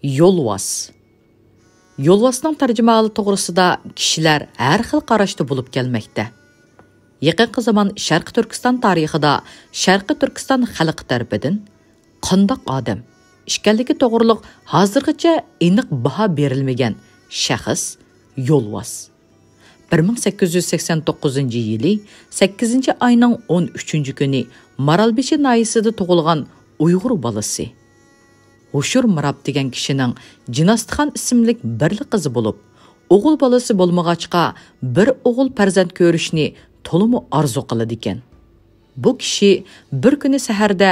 Yo'lvoz. Yo'lvozning tarjimali to'g'risida kishilar har xil qarashda bo'lib kelmoqda. Yaqinqi zamon Sharqi Turkiston tarixida Sharqi Turkiston xalqi tarafidan qandoq odam ishkanligi to'g'riliq hozirgacha aniq baho berilmagan shaxs Yo'lvoz. 1889-yili 8-oyning 13-kuni Maralbeshi noyisida tug'ilgan Uyg'ur bolasi. Hoshur Mirab degan kishining Jinastixon ismli birli qizi bo'lib, o'g'il bolasi bo'lmag'achqa bir o'g'il farzand ko'rishni to'liq orzu qiladi ekan. Bu kishi bir kuni saharda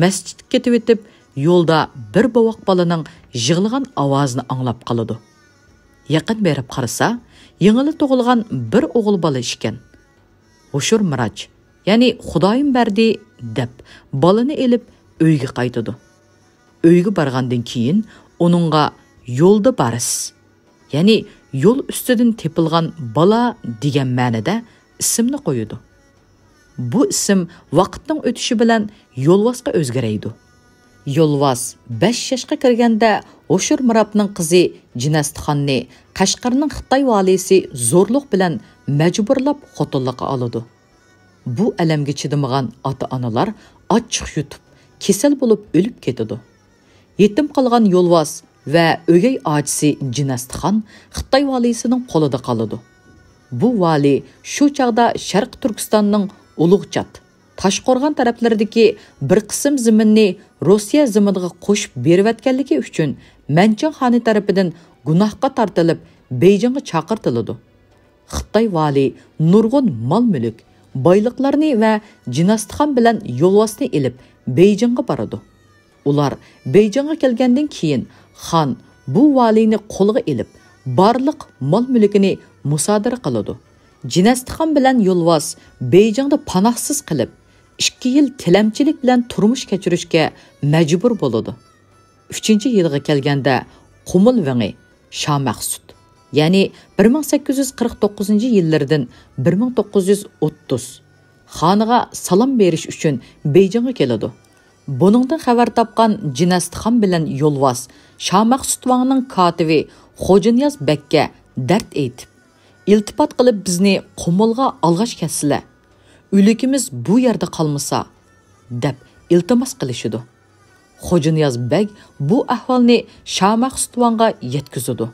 masjidga ketib o'tib, yo'lda bir bovoq bolaning yig'lagan ovozini anglab qoladi. Yaqin berib qarasa, yengili tug'ilgan bir o'g'il bola ekan. Hoshur Miraj, ya'ni Xudoyim berdi deb bolani elib uyga qaytadi. Uyga borgandan keyin uningga yo'lda baris, ya'ni yo'l ustidan tepilgan bola degan ma'noda ismni qo'yadi. Bu ism vaqtning o'tishi bilan Yo'lvozga o'zgaraydi. Yo'lvoz 5 yoshga kirganda Hoshur Mirabning qizi Jinastixonni Qashqarning Xitoy valisi zo'rliq bilan majburlab xotinlikqa oladi. Bu alamga chidamagan ota-onalar ochiq yutib, kasal bo'lib o'lib ketadi. Yetim qolgan Yo'lvoz va o'gay ochisi Jinastixon Xitoy valisining qo'lida qoladi. Bu vali shu chaqda Sharq Turkistonning Ulug'chat, Toshqo'rg'on taraflaridagi bir qism zaminni Rossiya zaminiga qo'shib berayotganligi uchun Manchang xoni tarafidan gunohga tortilib Beyjingga chaqirtiladi. Xitoy vali nurg'un mol-mulk, boyliqlarni va Jinastixon bilan Yo'lvozni elib Beyjingga boradi. Ular Beyjingga kelgandan keyin xon bu valini qo'lga elib, barliq mol-mulkini musodara qiladi. Jinastixon bilan Yo'lvoz Beyjingda panohsiz qilib, 2 yil tilamchilik bilan turmush kechirishga majbur bo'ladi. 3-yilga kelganda Qumul Vang'i Shomaqsut, ya'ni 1849-yillardan 1930 xoniga salom berish uchun Beyjingga keladi. Buningdan xabar topgan Jinastixon bilan Yo'lvoz Shomaqsut Vang'ning kotibi Xo'janiyaz Bekka dard aytib, iltifot qilib bizni Qumulga olg'ash ketsinlar. Uyligimiz bu yerda qolmasa deb iltimos qilishidi. Xo'janiyaz Bek bu ahvolni Shomaqsut Vang'a yetkazadi.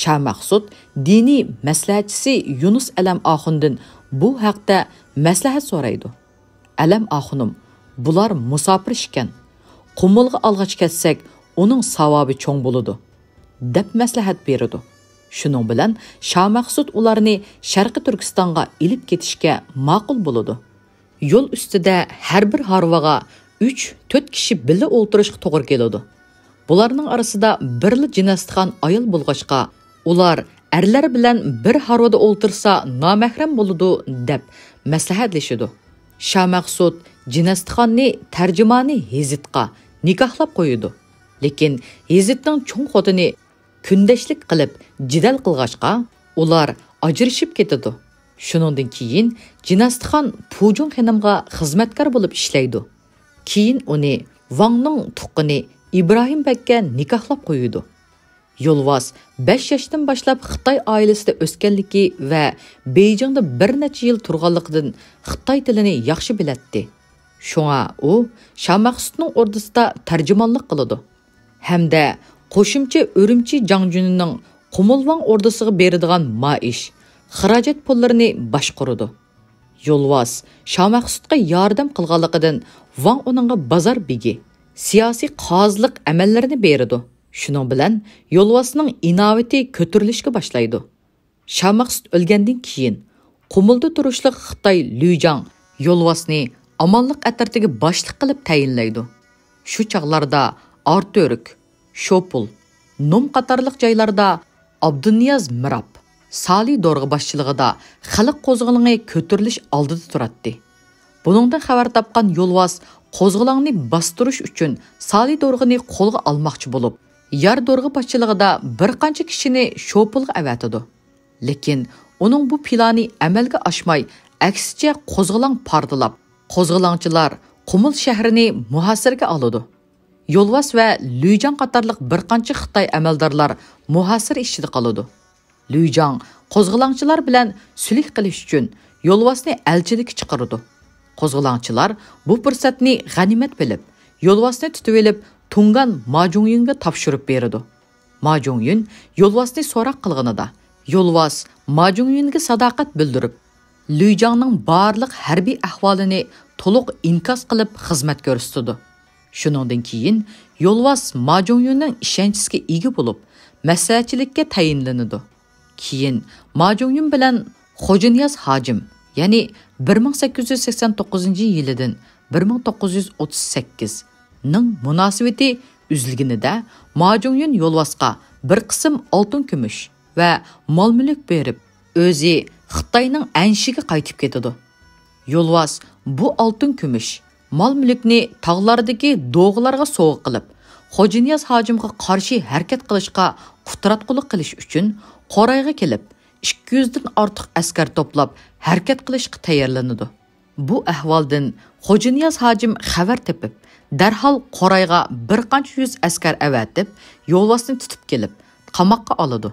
Shomaqsut diniy maslahatchisi Yunus Alam Oxundan bu haqda maslahat so'raydi. Alam Oxunim, bular musofir ekan. Qumulga olg'ach ketsak, uning savobi cho'ng bo'ladi deb maslahat beradi. Shuning bilan Shomaqsut ularni Sharqi Turkistonga ilib ketishga ma'qul bo'ladi. Yo'l ustida har bir harvaga 3-4 kishi birga o'tirishga to'g'ri keladi. Bularning orasida birli Jinastixon ayol bo'lg'achqa, ular erlar bilan bir harvada o'tirsa nomahram bo'ladi deb maslahatlashadi. Shomaqsut Jinastixonni tarjimoni Hezitga nikohlab qo'yadi. Lekin Hezitning cho'ng xotini kundashlik qilib jidal qilg'achqa, ular ajrashib ketadi. Shuningdan keyin Jinastixon Pujung xonimga xizmatkor bo'lib ishlaydi. Keyin uni Vangning tuqqini Ibrohim Bekka nikohlab qo'yadi. Yo'lvoz 5 yoshdan boshlab Xitoy oilasida o'sganligi va Beyjingda bir necha yil turganligidan Xitoy tilini yaxshi biladi. Shunga u Shomaqsutning ordisida tarjimonlik qiladi. Hamda qo'shimcha Urumchi Jangjunining Qumulvang ordisiga beradigan maosh, xarajat pullarini boshqaradi. Yo'lvoz Shomaqsutga yordam qilganligidan Vang uningga bozor begi, siyosiy qozilik amallarini beradi. Shuning bilan Yo'lvozning inovati ko'tarilishga boshlaydi. Shomaqsut o'lgandan keyin Qumulda turishliq Xitoy Lujang Yo'lvozni amonlik atratiga boshliq qilib tayinlaydi. Shu chaqlarda Arturk, Shopul, Num qatorliq joylarda Abduniyaz Mirab, Sali Dorg'a boshchiligida xalq qo'zg'oloni ko'tarilish oldida turadi. Buningdan xabar topgan Yo'lvoz qo'zg'olonni bostirish uchun Sali Dorg'ani qo'lga olmoqchi bo'lib, Yar Dorg'a boshchiligida bir qancha kishini Shopulga avatadi. Lekin uning bu plani amalga oshmay, aksicha qo'zg'olon portlab, qo'zg'olonchilar Qumul shahrini muhosirga oladi. Yolvas va Lüyjang qatarlıq bir qancha Xitoy amaldorlar muhasir ishida qoladi. Lüyjang qo'zg'olonchilar bilan sulh qilish uchun Yolvasni elchilikka chiqaradi. Qo'zg'olonchilar bu fursatni g'animat bilib, Yolvasni tutib olib, Tungan Ma Jungyunga topshirib beradi. Ma Jungyun Yolvasni so'roq qilganida, Yolvas Ma Jungyunga sadoqat bildirib, Lüyjangning barliq harbiy ahvolini to'liq inkos qilib xizmat ko'rsatdi. Shuningdan keyin Yolvas Ma Jungyunning ishonchisiga ega bo'lib, maslahatchilikka tayinlanadi. Keyin Ma Jungyun bilan Xo'janiyaz Hojim, ya'ni 1889-yildan 1938 ning munosabati uzilganida Ma Jungyun Yolvasga bir qism oltin kumush va mol-mulk berib, o'zi Xitoyning anshiga qaytib ketadi. Yolvas bu oltin kumush, mol-mulkni tog'lardagi do'g'larga sovg'a qilib, Xo'janiyaz Hojimga qarshi harakat qilishga qutratqulik qilish uchun Qorayga kelib, 200 dan ortiq askar to'plab harakat qilishga tayyorlanadi. Bu ahvoldan Xo'janiyaz Hojim xabar tepib, darhol Qorayga bir qancha yuz askar avatib, Yolvasni tutib kelib, qamoqqa oladi.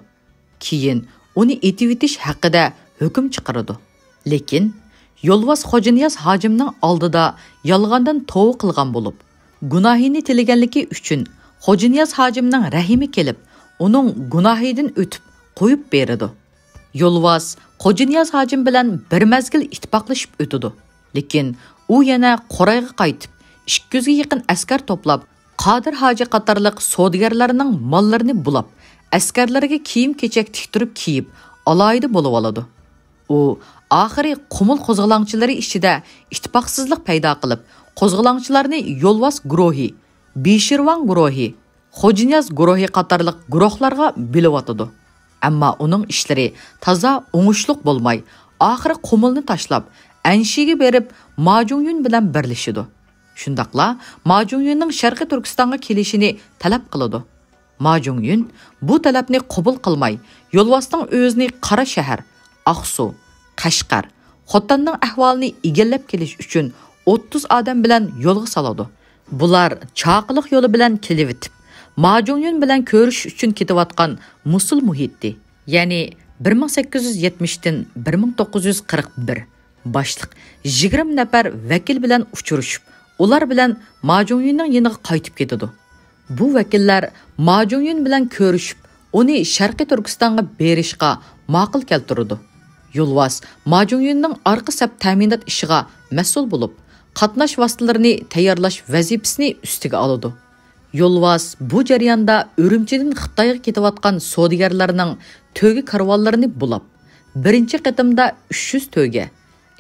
Keyin uni etib etish haqida hukm chiqaradi. Lekin Yolvas Xo'janiyaz Hojimning oldida yolg'ondan tova qilgan bo'lib, gunohini tilaganligi uchun Xo'janiyaz Hojimning rahimi kelib, uning gunohidan o'tib qo'yib beradi. Yolvas Xo'janiyaz Hojim bilan bir mazgil ittifoqlashib o'tadi. Lekin u yana Qorayga qaytib, 200 ga yaqin askar to'plab, Qodir Hoji qatorliq savdogarlarning mollarini bulab, askarlarga kiyim-kechak tiktirib kiyib, alayida bo'lib oladi. U oxiri qumul qo'zg'olonchilari ichida ittifoqsizlik paydo qilib, qo'zg'olonchilarni Yolvas guruhi, Beshirvang guruhi, Xo'janiyaz guruhi qatorliq guruhlarga bo'lib o'tadi. Ammo uning ishlari toza o'ngishliq bo'lmay, oxiri qumulni tashlab, anshiga berib, Ma Jungyun bilan birlashidi. Shundaqla Ma Jungyunning Sharqiy Turkistonga kelishini talab qiladi. Ma Jungyun bu talabni qabul qilmay, Yolvasning o'zini Qara shahar, Aqsu, Qashqar, Xotanning ahvolini egallab kelish uchun 30 odam bilan yo'lga soladi. Bular chaqiliq yo'li bilan kelib o'tib, Ma Jungyun bilan ko'rish uchun ketayotgan Musul muhiti, ya'ni 1870 dan 1941 boshliq 20 nafar vakil bilan uchrashib, ular bilan Ma Jungyunning yoniga qaytib ketadi. Bu vakillar Ma Jungyun bilan ko'rishib, uni Sharqiy Turkistonga berishga ma'qul keltirdi. Yolvas Ma Jungyunning orqa saf ta'minot ishiga mas'ul bo'lib, qatnash vositalarini tayyorlash vazifasini ustiga oladi. Yolvas bu jarayonda Urumchidan Xitoyga ketayotgan savdogarlarning to'gi karvonlarini bulab, birinchi qitimda 300 to'ga,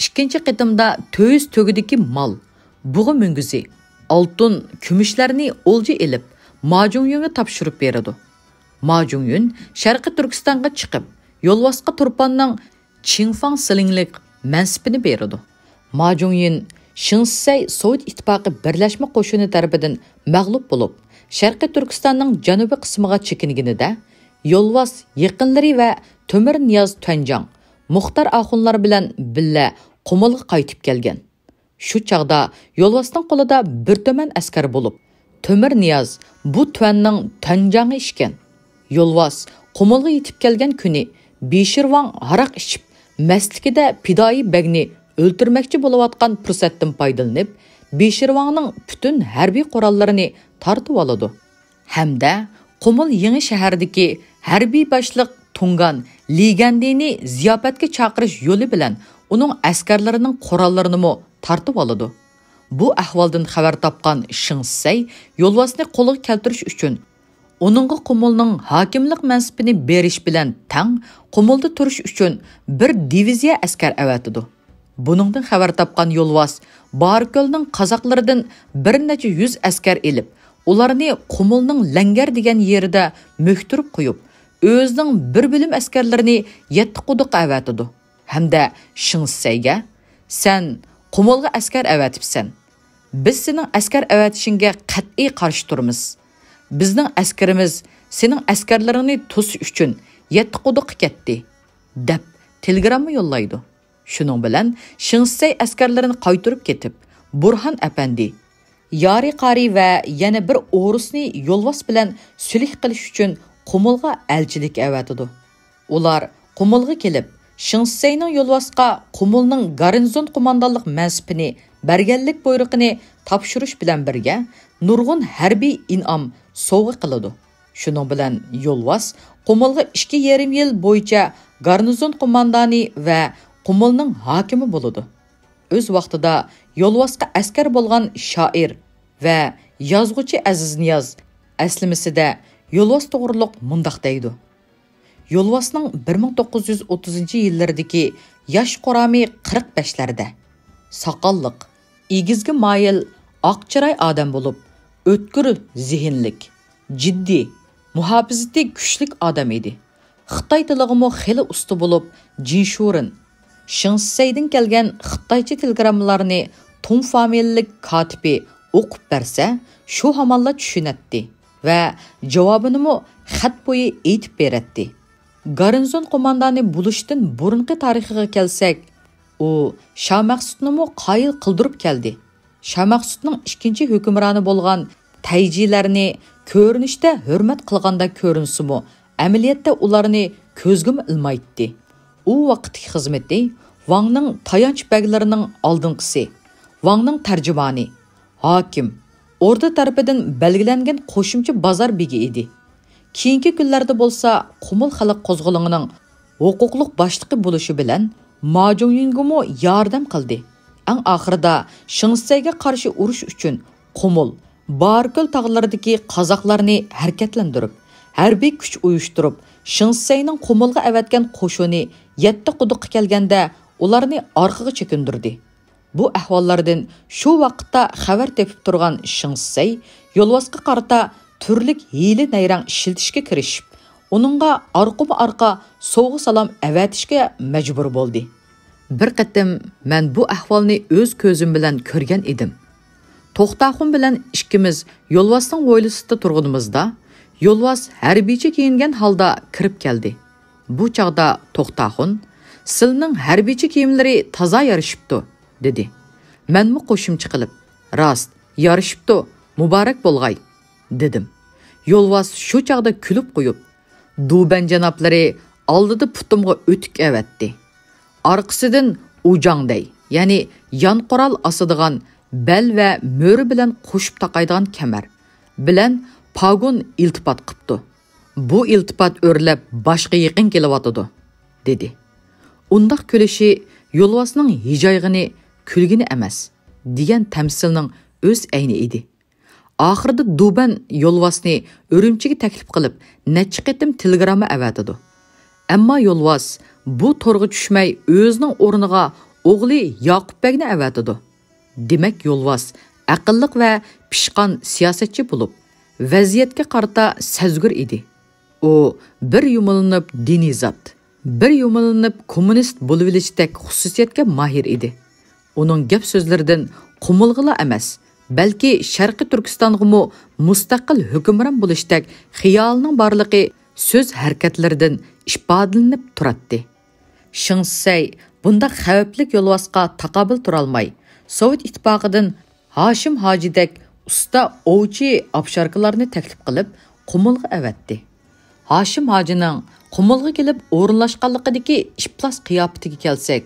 ikkinchi qitimda 400 to'gidagi mol, bug'i mungizi, oltin, kumushlarni o'lja elib, Ma Jungyunga topshirib beradi. Ma Jungyun Sharqiy Turkistonga chiqib, Yolvasga Turpanning Qingfang silinglik mansibini beradi. Ma Jungyun Shinsay Sovet ittifoqi birlashma qo'shini tarafidan mag'lub bo'lib, Sharqiy Turkistonning janubiy qismiga chekinganida, Yolvas yaqinlari va Temir Niyoz Tuanjang, Muxtar Axunlar bilan billa Qumulga qaytib kelgan. Shu chaqda Yolvasning qo'lida bir to'man askar bo'lib, Temir Niyoz bu Tuanning Tuanjangi ishgan. Yolvas Qumulga yetib kelgan kuni Beshirvang haraq ichib, mastlikida Pidoi bagni o'ltirmoqchi bo'layotgan fursatdan foydalanib, Beshirvangning butun harbiy qurollarini tortib oladi. Hamda Qumul yangi shahardagi harbiy boshliq Tungan Ligandini ziyofatga chaqirish yo'li bilan uning askarlarining qurollarini tortib oladi. Bu ahvoldan xabar topgan Shinsay Yolvasni qo'lga keltirish uchun uningga Qumulning hokimlik mansibini berish bilan tang Qumulda turish uchun bir diviziya askar avatidi. Buningdan xabar topgan Yolvas Barko'lning qozoqlaridan bir necha 100 askar elib, ularni Qumulning Langar degan yerida mo'ktirib qo'yib, o'zining bir bo'lim askarlarini Yettiquduqqa avatidi. Hamda Shinsayga, "Sen Qumulga askar avatibsan. Biz sening askar avatishingga qat'iy qarshi turamiz. Bizning askarimiz sening askarlaringni to'sish uchun Yettiquduqqa ketdi" deb telegramma yo'llaydi. Shuning bilan Shinsay askarlarini qaytarib ketib, Burhan apandi, Yari qari va yana bir o'risni yo'lvos bilan sulh qilish uchun Qumulga elchilik avatidi. Ular Qumulga kelib, Shinseyning yo'lvosga Qumulning garnizon qo'mondonlik mansibini berganlik buyrug'ini topshirish bilan birga nurg'un harbiy in'om sovg'a qiladi. Shuning bilan yo'lvos Qumulga 2,5 yil bo'yicha garnizon qo'mondoni va Qumulning hokimi bo'ladi. O'z vaqtida yo'lvosga askar bo'lgan shoir va yozuvchi Aziz Niyoz aslimisida yo'lvos to'g'riliq mundaq deydi. Yo'lvosning 1930-yillardagi yosh qorami 45larda. Soqolliq, egizgi moyil, oqchiroy odam bo'lib, o'tkir zihinlik, jiddiy, muhofazati kuchlik odam edi. Xitoy tiliga xeli usta bo'lib, jinshurin, Shinseydan kelgan xitoycha telegrammalarni Tun familiyalik kotibi o'qib bersa, shu hamonla tushunatdi va javobini xat bo'yi aytib beradi. Garnizon qo'mondoni bo'lishdan burungi tarixiga kelsak, u Shah Maqsudni qoyil qildirib keldi. Shah Maqsudning ikkinchi hukmroni bo'lgan tayjilarni ko'rinishda hurmat qilganda ko'rinsimi, amaliyotda ularni ko'zga ilmaydi. U vaqtdagi xizmati Wangning tayanch baglarining oldinqisi, Wangning tarjimoni, hokim, orda tarafidan belgilangan qo'shimcha bozor begi edi. Keyingi kunlarda bo'lsa, Qumul xalq qo'zg'olonining huquqliq boshlig'i bo'lishi bilan Ma Jungyingga yordam qildi. Eng oxirida Shinseyga qarshi urush uchun Qumul Barkul tog'laridagi qozoqlarni harakatlantirib, harbiy kuch uyushtirib, Shinseyning Qumulga avatgan qo'shini 7 quduqqa kelganda ularni orqaga chekindirdi. Bu ahvollardan shu vaqtda xabar tepib turgan Shinsey yo'lvosga qarata turlik hiyli nayrang ishiltishga kirishib, uningga orqa sovg'a salom avatishga majbur bo'ldi. Bir qatim men bu ahvolni o'z ko'zim bilan ko'rgan edim. To'xtaxun bilan ikkimiz yo'lvosning o'ylisida turganimizda, yo'lvos harbiycha kiyingan holda kirib keldi. Bu chaqda To'xtaxun, "Sizning harbiycha kiyimlari toza yarishibdi", dedi. Menmi qo'shimcha qilib, "Rost, yarishibdi, muborak bo'lg'ay", dedim. Yo'lvos shu chaqda kulib qo'yib, "Duban janoblari oldida putimga o'tik avatdi. Orqasidan ujangday, ya'ni yon qoral osadigan bel va mo'ri bilan qo'shib taqaydigan kamar bilan pagon iltifot qilibdi. Bu iltifot o'rlab boshqa yaqin kelyotidi", dedi. Undaq kulishi yo'lvosning hijoyg'ini kulgini emas, degan tamsilning o'z ayni edi. Oxirida Duban yo'lvosni Urumchiga taklif qilib, necha qitim telegramma avatidi. Ammo yo'lvos bu to'rga tushmay o'zining o'rniga o'g'li Yoqubbekni avatidi. Demak, yo'lvos aqlliq va pishqon siyosatchi bo'lib, vaziyatga qarata sezgir edi. U bir yumilinib diniy zot, bir yumilinib kommunist bo'lib olishdek xususiyatga mahir edi. Uning gap so'zlaridan Qumulg'ila emas, balki Sharqiy Turkistonga mustaqil hukmron bo'lishdek xiyolining borligi so'z harakatlaridan ifodalanib turadi. Shinsey bunda xavfli yo'lvosga taqobil turolmay, Sovet ittifoqidan Hoshim Hojidek usta ovchi obsharkalarni taklif qilib, Qumulga avatdi. Hoshim Hojining Qumulga kelib o'rinlashganligidagi iflos qiyofatiga kelsak,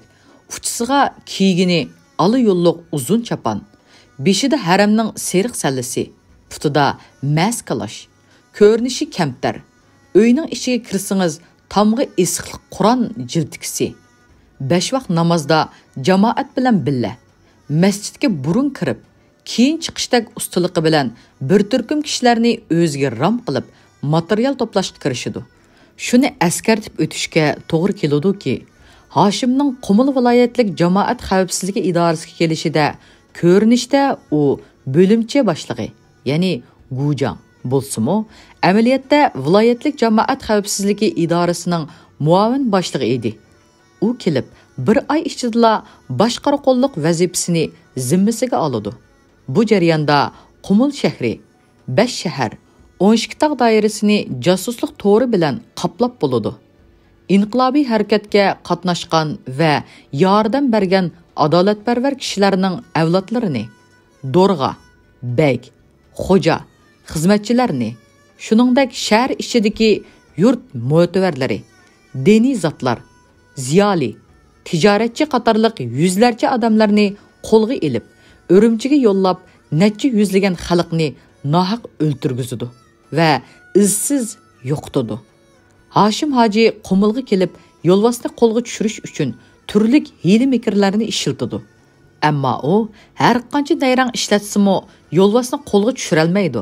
uchisiga kiygini ali yo'lliq uzun chapan, beshida haramning seriq sallisi, putida mas kalash, ko'rinishi kamtar. Uyning ichiga kirsangiz, tamg'i esiqlik Qur'on jildikisi. 5 vaqt namozda jamoat bilan billa, masjidga burun kirib, keyin chiqishdagi ustunligi bilan bir turkum kishilarni o'ziga ram qilib, material to'plashga kirishidi. Shuni askartib o'tishga to'g'ri keladi-ki, Hoshimning Qumul viloyatlik jamoat xavfsizligi idorasiga kelishida ko'rinishda u bo'limcha boshlig'i, ya'ni Gujang bo'lsa-mu, amaliyotda viloyatlik jamoat xavfsizligi idorasining muavin boshlig'i edi. U kelib, bir oy ichida boshqaruqonlik vazifasini zimmasiga oladi. Bu jarayonda Qumul shahri, 5 shahar, 12 tog' doirasini josuslik to'ri bilan qoplab bo'ladi. Inqilobiy harakatga qatnashgan va yordam bergan adolatparvar kishilarning avlodlarini Do'rg'a, bek, xo'ja, xizmatchilarni, shuningdek shahar ichidagi yurt mo'tavarlari, diniy zotlar, ziyoli, tijoratchi qatorliq yuzlarcha odamlarni qo'lga ilib, Urumchiga yo'llab, necha yuzlagan xalqni nohaq o'ltirgizdi va izsiz yo'qotdi. Hashim Hoji Qumulga kelib, yo'lvasni qo'lga tushirish uchun turli hiyla-mikrlarni ishiltidi. Ammo u har qancha dayrang ishlatsimi, yo'lvasni qo'lga tushira olmaydi.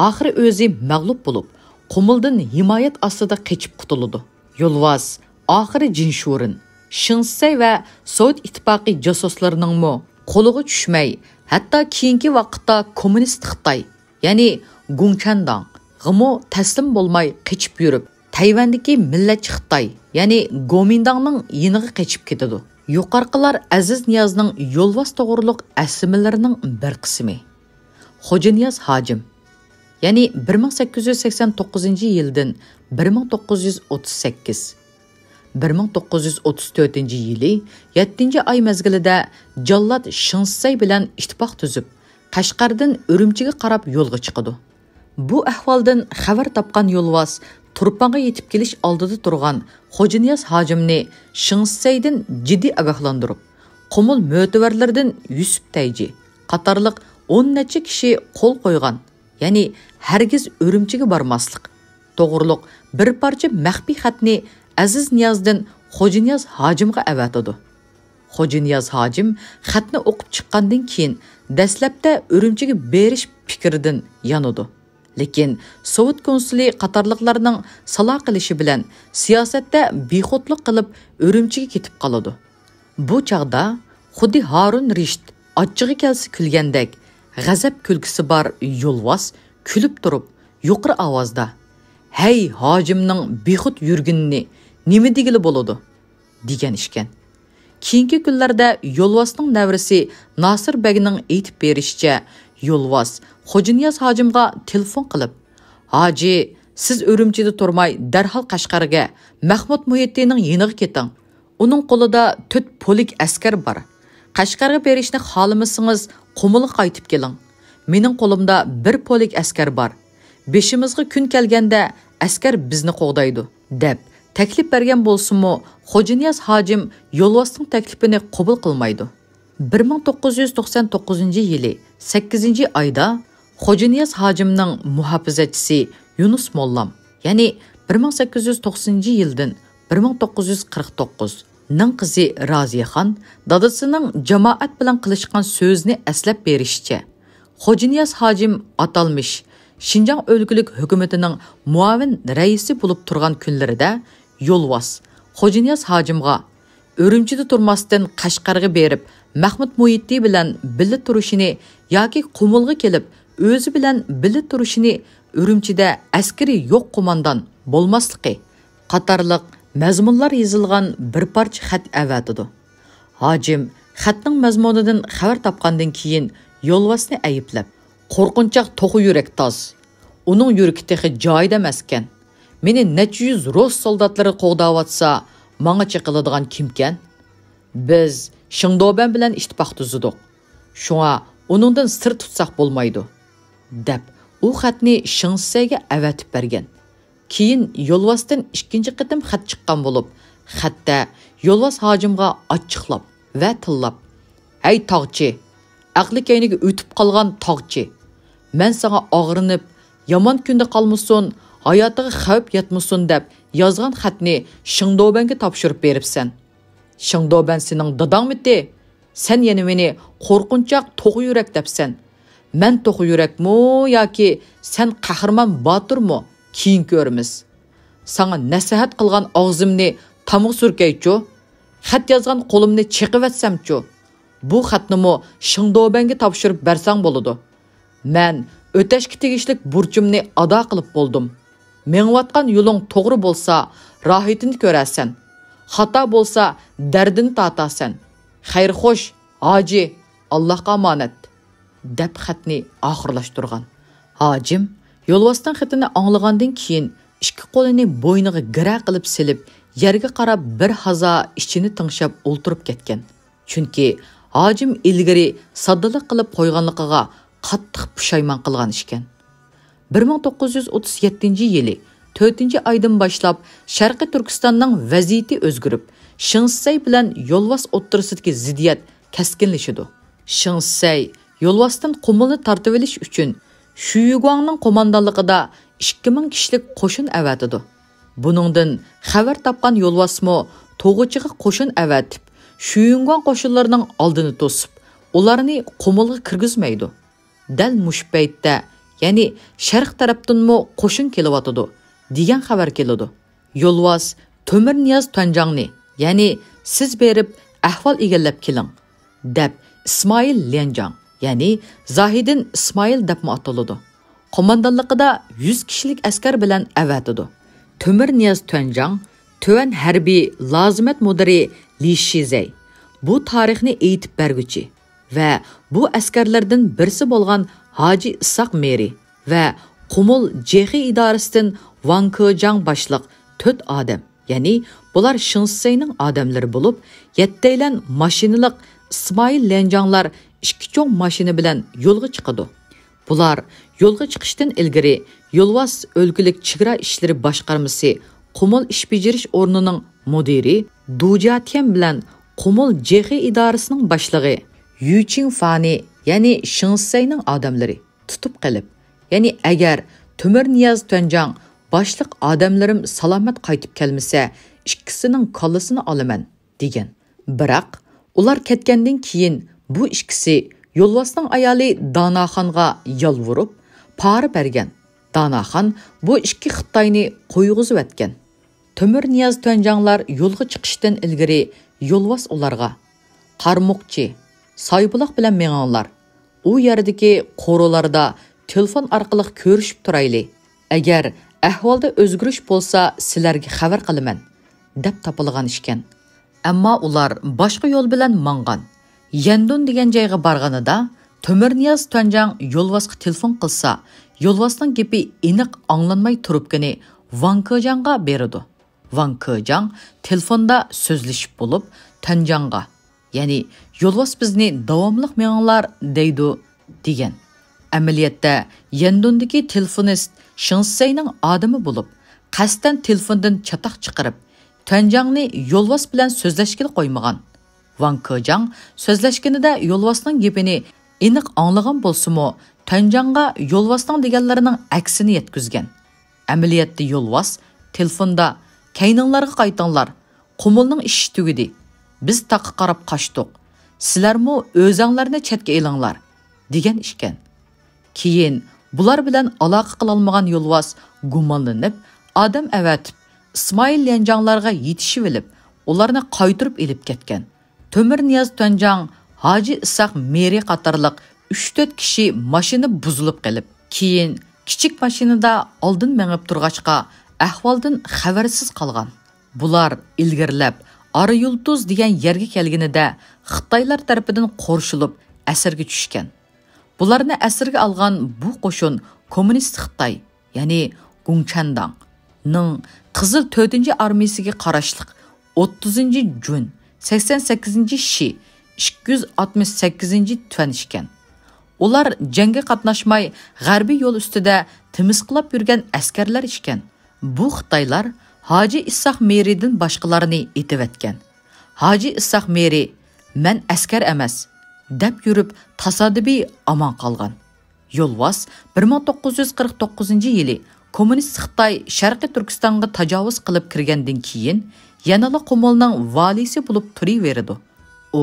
Oxiri o'zi mag'lub bo'lib, Qumuldan himoyat ostida qochib qutuldi. Yo'lvas oxiri Jinshurin, Shinsay va Sovet ittifoqi josuslarining qo'liga tushmay, hatto keyingi vaqtda kommunist Xitoy, ya'ni Gongchandang g'imo taslim bo'lmay qochib yurib, Tayvandagi millatchi Xitoy, ya'ni Gomindangning yiniga qochib ketadi. Yuqorqilar Aziz Niyozning yo'lvas to'g'riliq aslimlarining bir qismi. Xo'janiyaz Hojim, ya'ni 1889-yildan 1938 1934-yili 7-oy mezgilida Jallod Shinsay bilan ittifoq tuzib, Qashqardan Urumchiga qarab yo'lga chiqadi. Bu ahvoldan xabar topgan yo'lvas Turpanga yetib kelish oldida turgan Xo'janiyaz Hojimni Shinsaydan jiddiy ogohlantirib, Qumul mo'tavarlaridan Yusuf Tayji qatorliq 10 necha kishi qo'l qo'ygan, ya'ni hargiz Urumchiga bormaslik to'g'riliq bir parcha maxfiy xatni Aziz Niyozdan Xo'janiyaz Hojimga avatadi. Xo'janiyaz Hojim xatni o'qib chiqqandan keyin dastlabda Urumchiga berish fikridan yanadi. Lekin Sovet konsuli qatorliqlarning salo qilishi bilan siyosatda bexudlik qilib Urumchiga ketib qoladi. Bu chaqda xuddi Harun Risht ochchig'i kelsa kulgandek g'azab kulgisi bor yo'lvas kulib turib yuqori ovozda "Hey, hojimning bexud yurginni nima degili bo'ladi?" degan ishkan. Keyingi kunlarda yo'lvasning navrisi Nasir Begning aytib berishicha, yo'lvas Xo'janiyaz Hojimga telefon qilib, "Hoji, siz Urumchida turmay darhol Qashqarga Mahmud Muhittinning yeniga keting. Uning qo'lida 4 polik askar bor. Qashqarga berishni xohlamasangiz Qumulga qaytib keling. Mening qo'limda 1 polik askar bor. Beshimizga kun kelganda askar bizni qo'g'daydi" deb taklif bergan bo'lsa-mu, Xo'janiyaz Hojim yo'lvasning taklifini qabul qilmaydi. 1999-yili 8-oyda Xo'janiyaz Hojimning muhofizachisi Yunus Mollam, ya'ni 1890-yildan 1949 ning qizi Roziyaxon dadasining jamoat bilan qilishgan so'zni eslab berishicha, Xo'janiyaz Hojim atalmish Şinjan o'lkalik hukumatining muavin raisi bo'lib turgan kunlarida yo'lvas Xo'janiyaz Hojimga Urumchida turmasdan Qashqarga berib, Mahmud Muhitti bilan birga turishini yoki Qumulga kelib, o'zi bilan birga turishini, Urumchida askari yo'q qo'mondan bo'lmasligi qatorliq mazmunlar yozilgan bir parcha xat avatidi. Hojim xatning mazmunidan xabar topgandan keyin yo'lvasni ayblab, "Qo'rqinchoq to'g'ri yurak toz. Uning yuragi texi joyida emaskan. Meni necha yuz rus soldatlari qo'g'dayotsa, menga chiqiladigan kimkan? Biz Shingdoban bilan ittifoq tuzdik. Shunga uningdan sir tutsak bo'lmaydi" deb u xatni Shinsayga avatib bergan. Keyin yo'lvasdan ikkinchi qitim xat chiqqan bo'lib, xatda yo'lvas Hojimga ochiqlab va tillab, "Ey tog'chi, aqli kayniga o'tib qolgan tog'chi, men senga og'rinib, yomon kunda qolmasin, hayotiga xavf yetmasin" deb yozgan xatni Shingdobanga topshirib beribsan. Shingdoban sening dadangmidi? Sen yana meni qo'rqinchoq to'g'ri yurak debsan. Men to'g'ri yurakmi yoki sen qahramon botirmi? Keyin ko'ramiz. Sana nasihat qilgan og'zimni tamoq surkaychu, xat yozgan qo'limni chiqivetsam-chu. Bu xatni Shingdobanga topshirib bersang bo'ladi. Men o'tashga tegishlik burchimni ado qilib bo'ldim. Mengayotgan yo'ling to'g'ri bo'lsa, rohatini ko'rasan. Xato bo'lsa, dardini tatasan. Xayr xo'sh, hoji, Allohga omonat deb xatni oxirlashtirgan. Hojim yo'lvasdan xatini anglagandan keyin ikki qo'lini bo'yniga gira qilib silib, yerga qarab bir hazo ichini tinglab o'ltirib ketgan. Chunki hojim ilgari soddalik qilib qo'yganligiga qattiq pushaymon qilgan ekan. 1937 yili 4-oydan boshlab Sharqiy Turkistonning vaziyati o'zgarib, Shinsay bilan Yo'lvos o'ttirisidagi ziddiyat keskinlashidi. Shinsay Yo'lvosdan Qumulni tortib olish uchun Shuyuguangning qo'mondonligida 2000 kishilik qo'shin avatidi. Buningdan xabar topgan Yo'lvosmo To'g'uchiga qo'shin avatib, Shuyuguang qo'shinlarining oldini to'sib, ularni Qumulga kirgizmaydi. Dal mush paytda, ya'ni sharq tarafdanmi qo'shin kelyotidi degan xabar keladi. Yo'lvos Temir Niyoz Tuanjangni, ya'ni siz berib ahvol egallab keling, deb Ismoil Lianjang, ya'ni Zahidin Ismoil deb ataladi. Qo'mondonligida 100 kishilik askar bilan avatidi. Temir Niyoz Tuanjang Tuan harbiy lozimat mudiri Li Shizay bu tarixni aytib berguchi va bu askarlardan birisi bo'lgan Haji Isoq Meri va Qumul Jehi idorasidan Wang Kejang boshliq 4 odam, ya'ni bular Shinsayning odamlari bo'lib, 7 mashinalik Ismoil Lianjanglar 2 cho'ng mashina bilan yo'lga chiqadi. Bular yo'lga chiqishdan ilgari Yo'lvos o'lkalik chegara ishlari boshqarmasi Qumul ish bajarish o'rnining mudiri Du Jiatian bilan Qumul Jehi idorasining boshlig'i Yu Qingfani, ya'ni Shinsayning odamlari tutib qilib, ya'ni agar Temir Niyoz Tuanjang boshliq odamlarim salomat qaytib kelmasa, ikkisining kollasini olaman degan. Biroq ular ketgandan keyin bu ikkisi Yo'lvosning ayoli Danaxonga yolvurib, pora bergan. Danaxon bu ikki Xitoyni qo'yg'izib o'tgan. Temir Niyoz Tuanjanglar yo'lga chiqishdan ilgari Yo'lvos ularga qarmoqchi, Soybuloq bilan menganglar. U yerdagi qo'rolarda telefon orqali ko'rishib turayli. Agar ahvolda o'zgarish bo'lsa, sizlarga xabar qilaman, deb topilgan ekan. Ammo ular boshqa yo'l bilan mangan. Yandun degan joyga borganida Temir Niyoz Tuanjang Yo'lvosga telefon qilsa, Yo'lvosning gapi aniq anglanmay turibgini Wang Kejangga beradi. Wang Kejang telefonda so'zlashib bo'lib, Tuanjangga, ya'ni Yo'lvos bizni davomli menganglar deydi degan. Amaliyotda Yandundagi telefonist Shinsayning odami bo'lib, qasdan telefondan chatoq chiqarib, Tuanjangni Yo'lvos bilan so'zlashga qo'ymagan. Wang Kejang so'zlashganida Yo'lvosning gapini aniq anglagan bo'lsa-mu, Tuanjangga Yo'lvosning deganlarining aksini yetkazgan. Amaliyotda Yo'lvos telefonda "Kayninglarga qaytinglar, Qumulning ishi tugidi. Biz taqqa qarab qochdik. Sizlarmi o'zinglarni chetga elinglar" degan ekan. Keyin bular bilan aloqa qila olmagan Yo'lvos gumonlanib, odam avatib, Ismoil Lianjanglarga yetishib olib, ularni qaytirib elib ketgan. Temir Niyoz Tuanjang, Haji Isoq Meri qatorliq 3-4 kishi mashina buzilib qolib, keyin kichik mashinada oldin mengib turg'achqa ahvoldan xabarsiz qolgan. Bular ilgirlab Ara Yulduz degan yerga kelganida Xitoylar tarafidan qo'rshilib asirga tushgan. Bularni asirga olgan bu qo'shin kommunist Xitoy, ya'ni Gongchandang ning Qizil 4-armiyasiga qarashliq 30-jun 88-shi 268-tuan ekan. Ular jangga qatnashmay g'arbiy yo'l ustida timisqilab yurgan askarlar ekan. Bu Xitoylar Haji Isoq Meridan boshqalarini etivetgan. Haji Isoq Meri "Men askar emas" deb yurib tasodifiy omon qolgan. Yo'lvos 1949-yili kommunist Xitoy Sharqiy Turkistonga tajovuz qilib kirgandan keyin yanada Qumulning valisi bo'lib turaverdi. U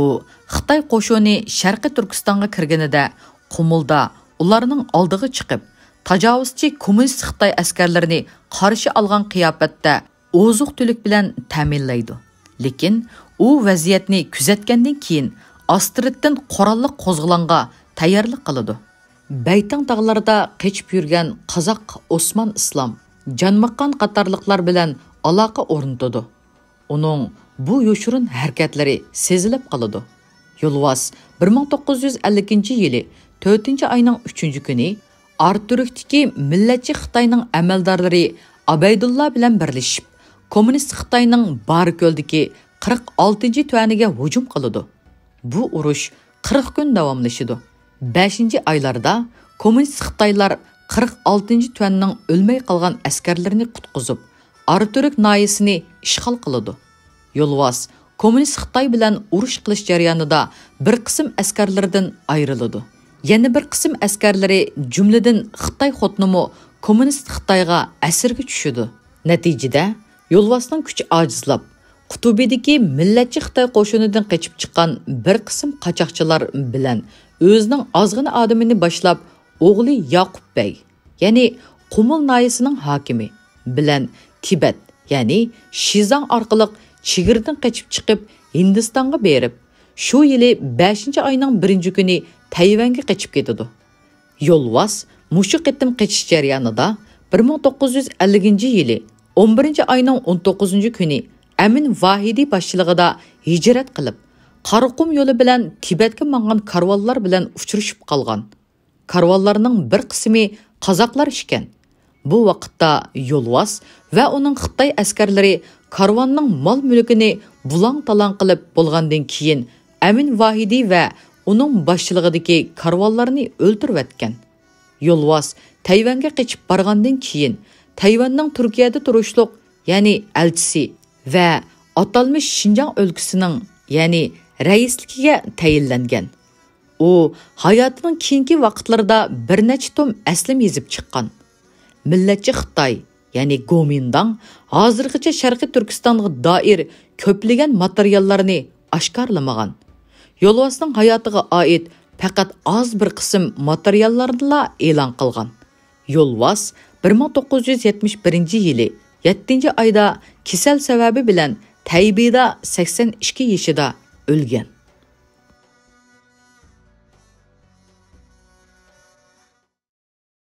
Xitoy qo'shini Sharqiy Turkistonga kirganida Qumulda ularning oldiga chiqib, tajovuzchi kommunist Xitoy askarlarini qarshi olgan qiyofatda oziq-tulik bilan ta'minlaydi. Lekin u vaziyatni kuzatgandan keyin Astriddan qurolli qo'zg'olonga tayyorlik qiladi. Baytang tog'larida qechib yurgan qozoq Osmon Islom, Janmaqon qatorliqlar bilan aloqa o'rnatadi. Uning bu yoshirin harakatlari sezilib qoladi. Yo'lvos 1950-yili 4-oyning 3-kuni Arturukdagi millatchi Xitoyning amaldorlari Abaydulla bilan birlashib, kommunist Xitoyning Barko'ldagi 46-tuaniga hujum qiladi. Bu urush 40 kun davomlashdi. 5 aylarda kommunist Xitaylar 46 tuanning o'lmay qolgan askarlarini qutqizib, Arturk noyisini ishg'ol qiladi. Yo'lvoz kommunist Xitoy bilan urush qilish jarayonida bir qism askarlardan ayriladi. Yana bir qism askarlari jumladan Xitoy xotnimi kommunist Xitoyga asirga tushadi. Natijada Yo'lvozning kuchi ojizlab, Qutubedagi millatchi Xitoy qo'shinidan qochib chiqqan bir qism qochoqchilar bilan o'zining ozg'ina odamini boshlab o'g'li Yaqub Bey, ya'ni Qumul noyisining hokimi bilan Tibet, ya'ni Shizang orqali chegirdan qochib chiqib Hindistonga berib, shu yili 5-oyning 1-kuni Tayvanga qochib ketadi. Yo'lvoz mushu qitim qochish jarayonida 1950-yili 11-oyning 19-kuni Amin Vahidi boshchiligida hijrat qilib, Qaraqum yo'li bilan Tibetga mangan karvonlar bilan uchrashib qolgan. Karvonlarning bir qismi qozoqlar ekan. Bu vaqtda Yo'lvoz va uning Xitoy askarlari karvonning mol-mulkini bulang-talang qilib bo'lgandan keyin Amin Vahidi va uning boshchiligidagi karvonlarni o'ldirib etgan. Yo'lvoz Tayvanga qochib borgandan keyin Tayvanning Turkiyada turishliq, ya'ni elchisi va atalmış Şinjan o'lkasining, ya'ni raisligiga tayinlangan. U hayotining keyingi vaqtlarida bir necha tom aslim yezib chiqqan. Millatchi Xitoy, ya'ni Gomindang hozirgacha Sharqiy Turkistonga doir ko'plagan materiallarni oshkorlamagan. Yo'lvozning hayotiga oid faqat oz bir qism materiallarni e'lon qilgan. Yo'lvoz 1971-yili 7-oyda kasal sababi bilan Taybida 82 yoshida o'lgan.